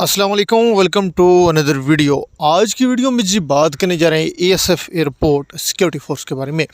अस्सलाम वालेकुम, welcome to another video. आज की वीडियो में जी बात करने जा रहे हैं एएसएफ एयरपोर्ट सिक्योरिटी फोर्स के बारे में।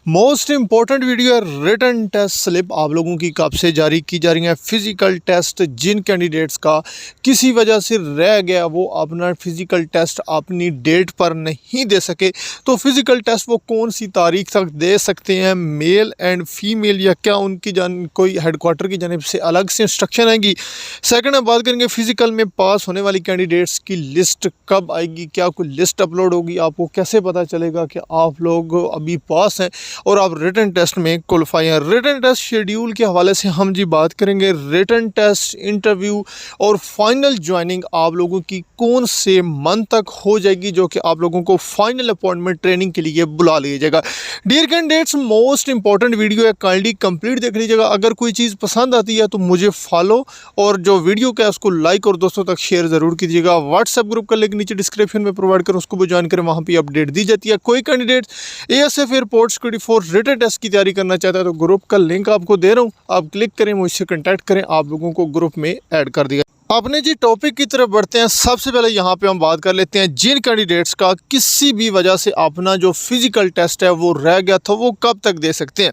मोस्ट इम्पॉर्टेंट वीडियो है रिटन टेस्ट स्लिप आप लोगों की कब से जारी की जा रही है। फिज़िकल टेस्ट जिन कैंडिडेट्स का किसी वजह से रह गया, वो अपना फ़िज़िकल टेस्ट अपनी डेट पर नहीं दे सके, तो फ़िज़िकल टेस्ट वो कौन सी तारीख तक दे सकते हैं, मेल एंड फीमेल, या क्या उनकी कोई हेडक्वार्टर की जानिब से अलग से इंस्ट्रक्शन आएगी। सेकंड हम बात करेंगे फ़िज़िकल में पास होने वाली कैंडिडेट्स की लिस्ट कब आएगी, क्या कोई लिस्ट अपलोड होगी, आपको कैसे पता चलेगा कि आप लोग अभी पास हैं और आप रिटन टेस्ट में क्वालिफाई हैं। रिटन टेस्ट शेड्यूल के हवाले से हम जी बात करेंगे। रिटन टेस्ट, इंटरव्यू और फाइनल ज्वाइनिंग आप लोगों की कौन से मंथ तक हो जाएगी, जो कि आप लोगों को फाइनल अपॉइंटमेंट ट्रेनिंग के लिए बुला लिया जाएगा। Dear candidates, most important video है, काइंडली कंप्लीट देख लीजिएगा। अगर कोई चीज़ पसंद आती है तो मुझे फॉलो और जो वीडियो का है उसको लाइक और दोस्तों तक शेयर ज़रूर कीजिएगा। व्हाट्सएप ग्रुप का लिंक नीचे डिस्क्रिप्शन में प्रोवाइड करें, उसको भी ज्वाइन करें, वहाँ पे अपडेट दी जाती है। कोई candidate ASF airport security force written test की तैयारी करना चाहता है तो ग्रुप का लिंक आपको दे रहा हूँ, आप क्लिक करें, मुझसे कॉन्टैक्ट करें, आप लोगों को ग्रुप में ऐड कर दिया। अपने जी टॉपिक की तरफ बढ़ते हैं। सबसे पहले यहाँ पे हम बात कर लेते हैं जिन कैंडिडेट्स का किसी भी वजह से अपना जो फिजिकल टेस्ट है वो रह गया था, वो कब तक दे सकते हैं।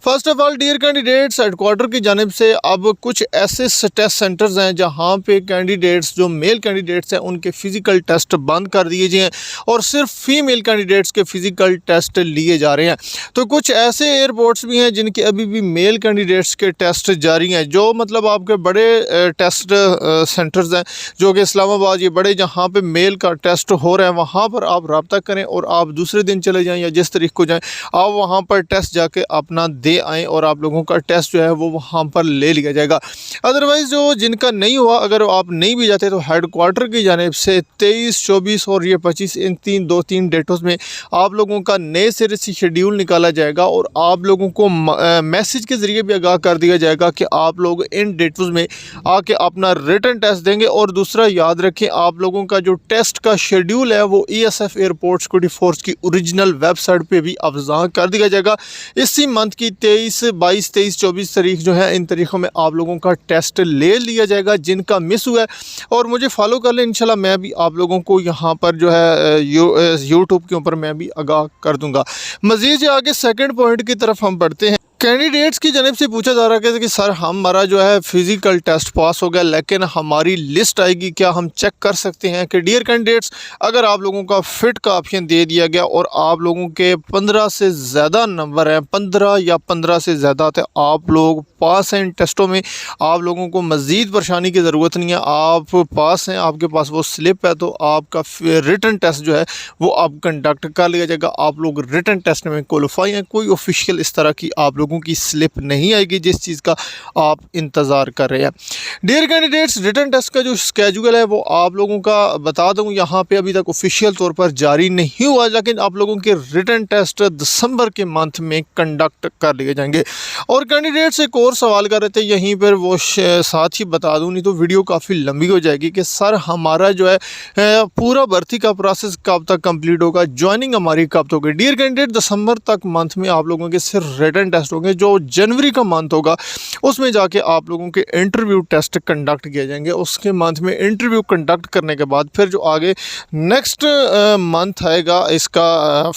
First of all dear candidates, headquarter की जानिब से अब कुछ ऐसे टेस्ट सेंटर्स हैं जहाँ पे कैंडिडेट्स, जो मेल कैंडिडेट्स हैं, उनके फिजिकल टेस्ट बंद कर दिए गए हैं और सिर्फ फीमेल कैंडिडेट्स के फिजिकल टेस्ट लिए जा रहे हैं। तो कुछ ऐसे एयरपोर्ट्स भी हैं जिनके अभी भी मेल कैंडिडेट्स के टेस्ट जारी हैं, जो मतलब आपके बड़े टेस्ट सेंटर्स हैं, जो कि इस्लामाबाद, ये बड़े जहाँ पे मेल का टेस्ट हो रहा है, वहाँ पर आप रब्ता करें और आप दूसरे दिन चले जाएं या जिस तरीके को जाएं, आप वहाँ पर टेस्ट जाके अपना दे आएँ और आप लोगों का टेस्ट जो है वो वहाँ पर ले लिया जाएगा। अदरवाइज़ जो जिनका नहीं हुआ, अगर आप नहीं भी जाते तो हेडक्वार्टर की जानिब से 23, 24 और ये 25 इन 3 डेटों में आप लोगों का नए सिरे से शेड्यूल निकाला जाएगा और आप लोगों को मैसेज के ज़रिए भी आगाह कर दिया जाएगा कि आप लोग इन डेटों में आके अपना रिटन टेस्ट देंगे। और दूसरा याद रखें, आप लोगों का जो टेस्ट का शेड्यूल है वो एएसएफ एयरपोर्ट सिक्योरिटी फोर्स की ओरिजिनल वेबसाइट पे भी अफ़ज़ा कर दिया जाएगा। इसी मंथ की 23, 22, 23, 24 तारीख जो है, इन तारीखों में आप लोगों का टेस्ट ले लिया जाएगा जिनका मिस हुआ है। और मुझे फॉलो कर लें, इंशाल्लाह मैं भी आप लोगों को यहाँ पर जो है यूट्यूब के ऊपर मैं भी आगाह कर दूँगा। मज़ीद आगे सेकेंड पॉइंट की तरफ हम बढ़ते हैं। कैंडिडेट्स की जानिब से पूछा जा रहा है कि सर हमारा जो है फ़िज़िकल टेस्ट पास हो गया, लेकिन हमारी लिस्ट आएगी, क्या हम चेक कर सकते हैं? कि डियर कैंडिडेट्स, अगर आप लोगों का फ़िट का ऑप्शन दे दिया गया और आप लोगों के 15 से ज़्यादा नंबर हैं, 15 या 15 से ज़्यादा, तो आप लोग पास हैं इन टेस्टों में, आप लोगों को मज़ीद परेशानी की ज़रूरत नहीं है, आप पास हैं, आपके पास वो स्लिप है, तो आपका रिटन टेस्ट जो है वो आप कंडक्ट कर लिया जाएगा। आप लोग रिटन टेस्ट में क्वालिफाई हैं। कोई ऑफिशियल इस तरह की आप लोगों की स्लिप नहीं आएगी जिस चीज़ का आप इंतज़ार कर रहे हैं। डियर कैंडिडेट्स, रिटन टेस्ट का जो स्केड्यूल है वो आप लोगों का बता दूं, यहाँ पे अभी तक ऑफिशियल तौर पर जारी नहीं हुआ, लेकिन आप लोगों के रिटन टेस्ट दिसंबर के मंथ में कंडक्ट कर लिए जाएंगे। और कैंडिडेट्स एक और सवाल कर रहे थे, यहीं पर वो साथ ही बता दूं, नहीं तो वीडियो काफ़ी लंबी हो जाएगी, कि सर हमारा जो है पूरा भर्ती का प्रोसेस कब तक कंप्लीट होगा, ज्वाइनिंग हमारी कब तक होगी। डियर कैंडिडेट, दिसंबर तक मंथ में आप लोगों के सिर्फ रिटन टेस्ट होंगे। जो जनवरी का मंथ होगा उसमें जाके आप लोगों के इंटरव्यू टेस्ट कंडक्ट किए जाएंगे। उसके मंथ में इंटरव्यू कंडक्ट करने के बाद फिर जो आगे नेक्स्ट मंथ आएगा, इसका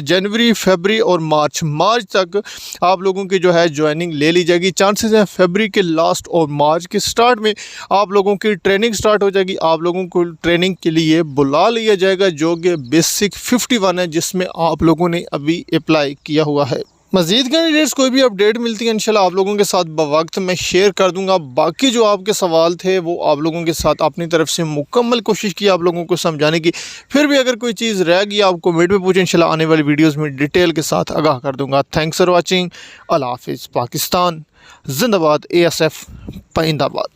जनवरी, फरवरी और मार्च तक आप लोगों की जो है ज्वाइनिंग ले ली जाएगी। चांसेस हैं फरवरी के लास्ट और मार्च के स्टार्ट में आप लोगों की ट्रेनिंग स्टार्ट हो जाएगी। आप लोगों को ट्रेनिंग के लिए बुला लिया जाएगा, जो कि बेसिक 51 है, जिसमें आप लोगों ने अभी अप्लाई किया हुआ है। मज़ीद कैंडिडेट्स कोई भी अपडेट मिलती है इंशाल्लाह आप लोगों के साथ बवक्त मैं शेयर कर दूंगा। बाकी जो आपके सवाल थे वो आप लोगों के साथ अपनी तरफ से मुकम्मल कोशिश की आप लोगों को समझाने की। फिर भी अगर कोई चीज़ रह गई आप कमेंट में पूछें, इंशाल्लाह आने वाली वीडियोज़ में डिटेल के साथ आगाह कर दूँगा। Thanks for watching. अल्लाह हाफिज़। पाकिस्तान जिंदाबाद। एएसएफ पाइंदाबाद।